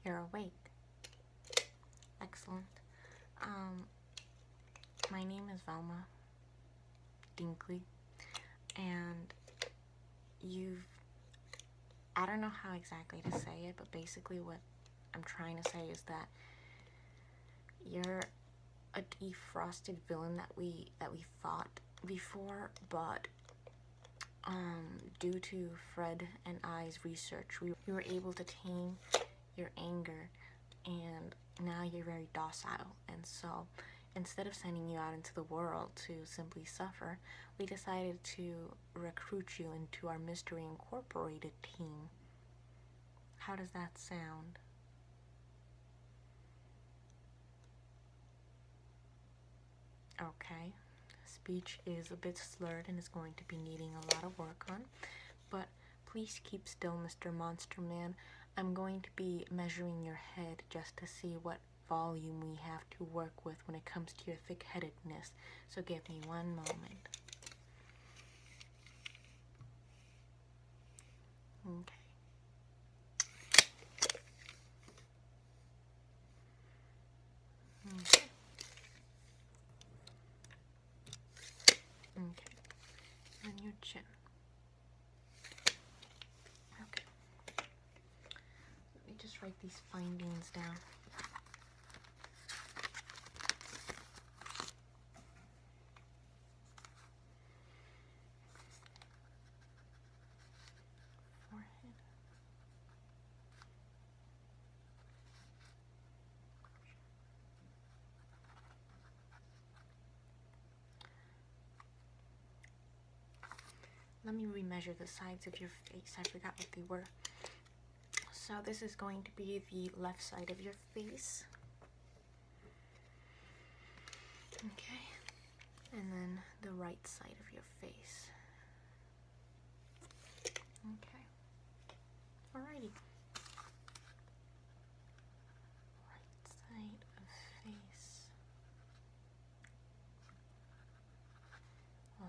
You're awake. Excellent. My name is Velma Dinkley, and I don't know how exactly to say it, but basically what I'm trying to say is that you're a defrosted villain that we fought before, but due to Fred and I's research, we were able to tame your anger, and now you're very docile. And so instead of sending you out into the world to simply suffer, we decided to recruit you into our Mystery Incorporated team. How does that sound? Okay. Speech is a bit slurred and is going to be needing a lot of work on, but please keep still, Mr. Monster Man. I'm going to be measuring your head just to see what volume we have to work with when it comes to your thick-headedness. So give me one moment. Okay. Okay. Okay. And your chin. Okay. Let me just write these findings down. Forehead. Let me remeasure the sides of your face. I forgot what they were. So this is going to be the left side of your face. Okay. And then the right side of your face. Okay. Alrighty. Right side of face.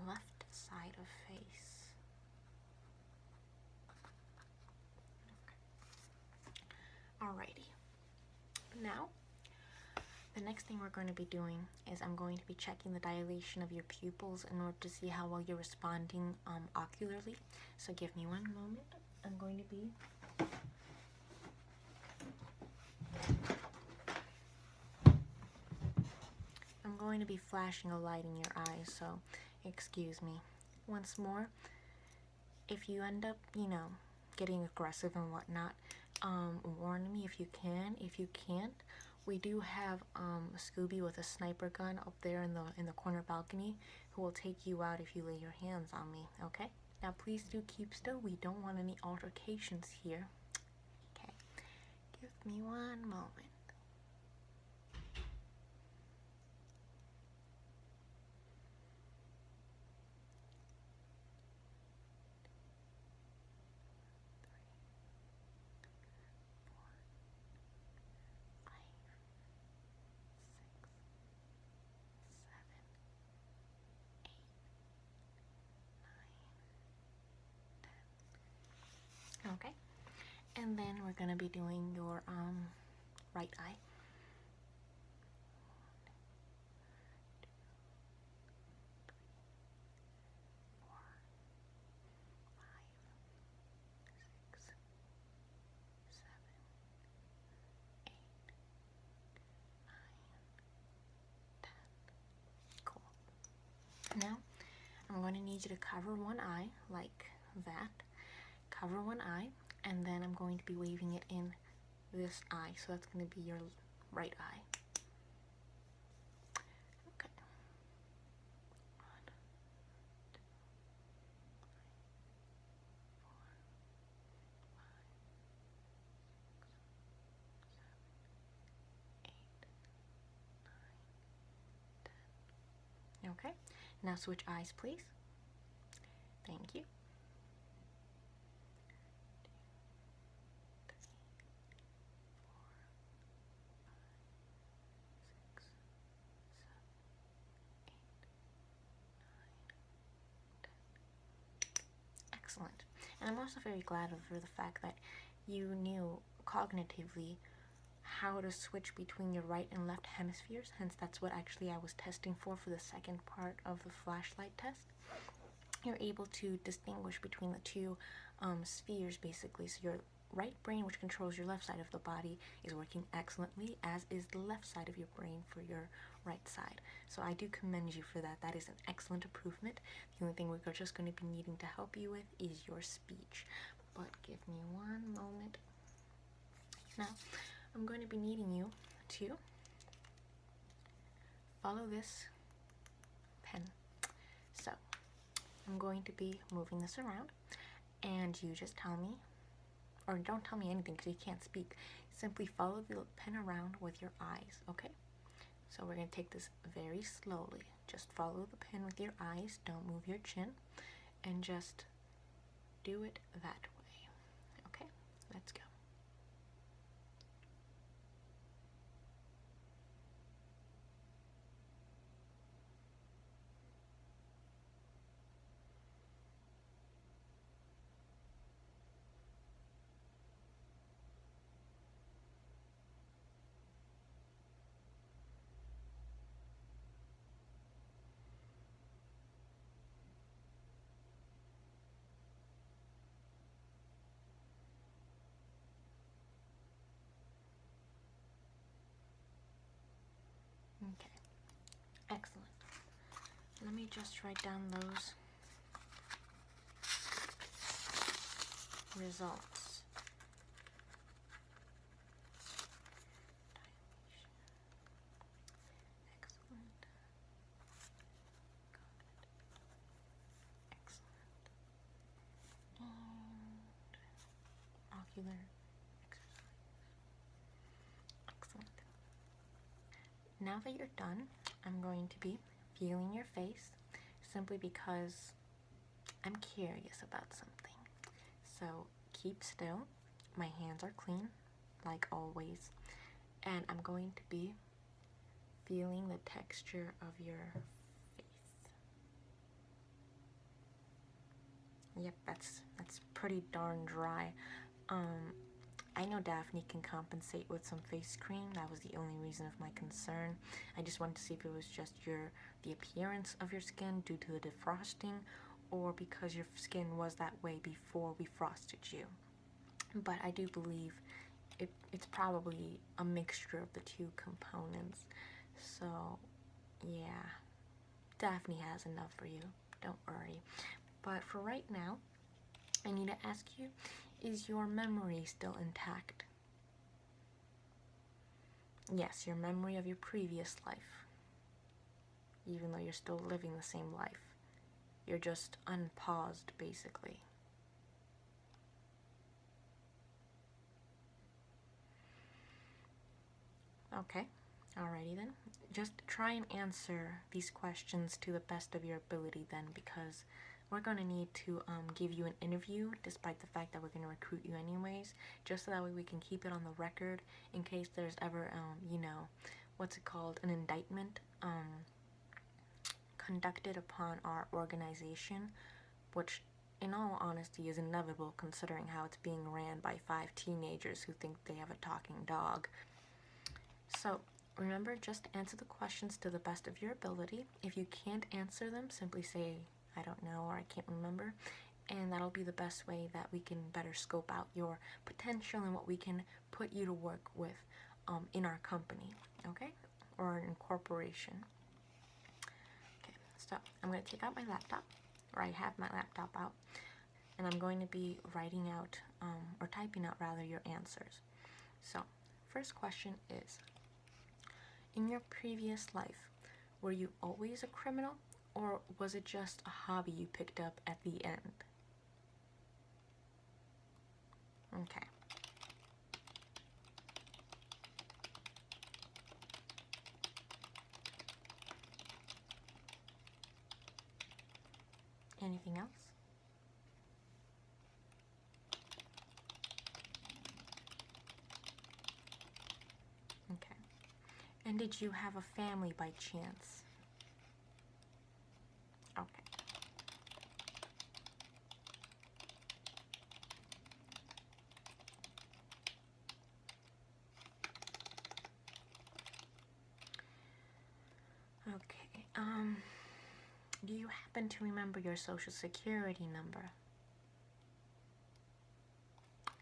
Left side of face. Okay. Alrighty. Now, the next thing we're going to be doing is I'm going to be checking the dilation of your pupils in order to see how well you're responding ocularly. So give me one moment. I'm going to be flashing a light in your eyes, so excuse me. Once more, if you end up, getting aggressive and whatnot, warn me if you can. If you can't, we do have Scooby with a sniper gun up there in the corner balcony who will take you out if you lay your hands on me, okay? Now please do keep still. We don't want any altercations here. Okay. Give me one moment. Okay, and then we're gonna be doing your right eye. 1, 2, 3, 4, 5, 6, 7, 8, 9, 10. Cool. Now I'm going to need you to cover one eye like that. Cover one eye, and then I'm going to be waving it in this eye. So that's going to be your right eye. Okay. 1, 2, 3, 4, 5, 6, 7, 8, 9, 10. Okay. Now switch eyes, please. Thank you. 2, 3, 4, 5, 6, 7, 8, 9, 10. Excellent. And I'm also very glad for the fact that you knew cognitively how to switch between your right and left hemispheres. Hence, that's what actually I was testing for the second part of the flashlight test. You're able to distinguish between the two spheres, basically. So your right brain, which controls your left side of the body, is working excellently, as is the left side of your brain for your right side. So I do commend you for that. That is an excellent improvement. The only thing we're just going to be needing to help you with is your speech. But give me one moment. Now, I'm going to be needing you to follow this pen. So, I'm going to be moving this around, and you just tell me, or don't tell me anything because you can't speak. Simply follow the pen around with your eyes, okay? So we're going to take this very slowly. Just follow the pen with your eyes, don't move your chin, and just do it that way. Okay, let's go. Okay, excellent. Let me just write down those results. Excellent. Excellent. And ocular exercise. Excellent. Now that you're done, I'm going to be feeling your face, simply because I'm curious about something. So keep still. My hands are clean, like always, and I'm going to be feeling the texture of your face. Yep, that's pretty darn dry. I know Daphne can compensate with some face cream. That was the only reason of my concern. I just wanted to see if it was just the appearance of your skin due to the defrosting, or because your skin was that way before we frosted you. But I do believe it's probably a mixture of the two components. So yeah, Daphne has enough for you, don't worry. But for right now, I need to ask you, is your memory still intact? Yes, your memory of your previous life. Even though you're still living the same life. You're just unpaused, basically. Okay, alrighty then. Just try and answer these questions to the best of your ability then, because we're going to need to give you an interview, despite the fact that we're going to recruit you anyways, just so that way we can keep it on the record in case there's ever, you know, what's it called, an indictment conducted upon our organization, which in all honesty is inevitable considering how it's being ran by 5 teenagers who think they have a talking dog. So remember, just answer the questions to the best of your ability. If you can't answer them, simply say, I don't know, or I can't remember, and that'll be the best way that we can better scope out your potential and what we can put you to work with in our company, okay, or in corporation. Okay, so I'm going to take out my laptop, or I have my laptop out, and I'm going to be writing out, or typing out rather, your answers. So, first question is, in your previous life, were you always a criminal? Or was it just a hobby you picked up at the end? Okay. Anything else? Okay. And did you have a family by chance? Okay. Do you happen to remember your social security number?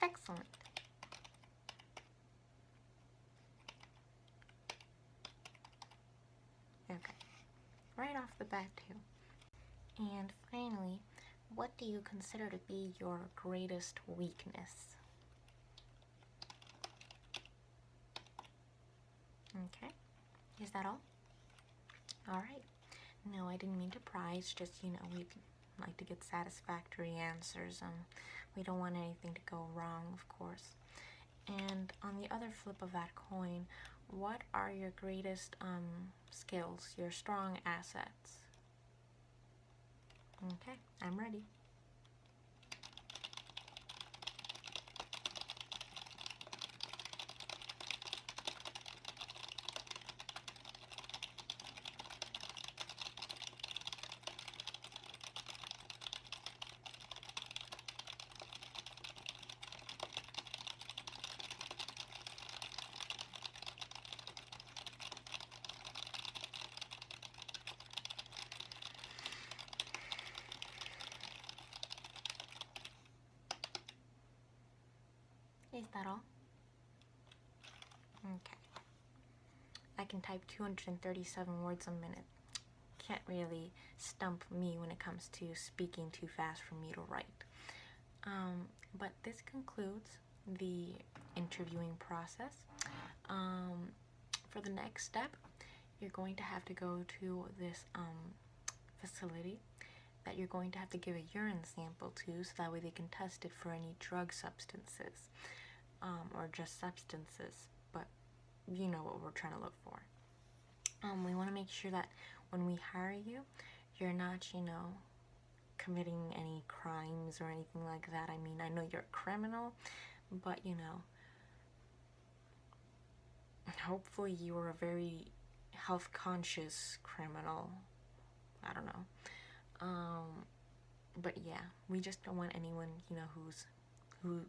Excellent. Okay, right off the bat too. And finally, what do you consider to be your greatest weakness? Okay, is that all? Alright. No, I didn't mean to pry, it's just, we'd like to get satisfactory answers. We don't want anything to go wrong, of course. And on the other flip of that coin, what are your greatest skills, your strong assets? Okay, I'm ready. Is that all? Okay. I can type 237 words a minute. Can't really stump me when it comes to speaking too fast for me to write. But this concludes the interviewing process. For the next step, you're going to have to go to this facility that you're going to have to give a urine sample to, so that way they can test it for any drug substances, or just substances, but you know what we're trying to look for. We want to make sure that when we hire you, you're not, committing any crimes or anything like that. I mean, I know you're a criminal, but, hopefully you are a very health-conscious criminal. I don't know. But yeah, we just don't want anyone, who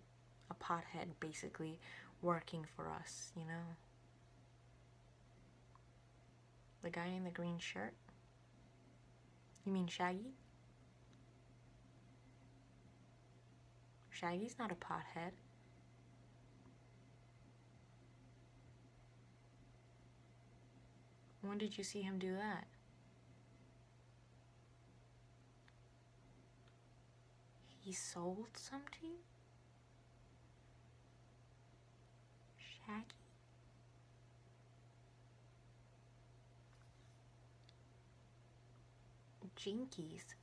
a pothead basically working for us, The guy in the green shirt? You mean Shaggy? Shaggy's not a pothead. When did you see him do that? He sold some to you? Shaggy? Jinkies.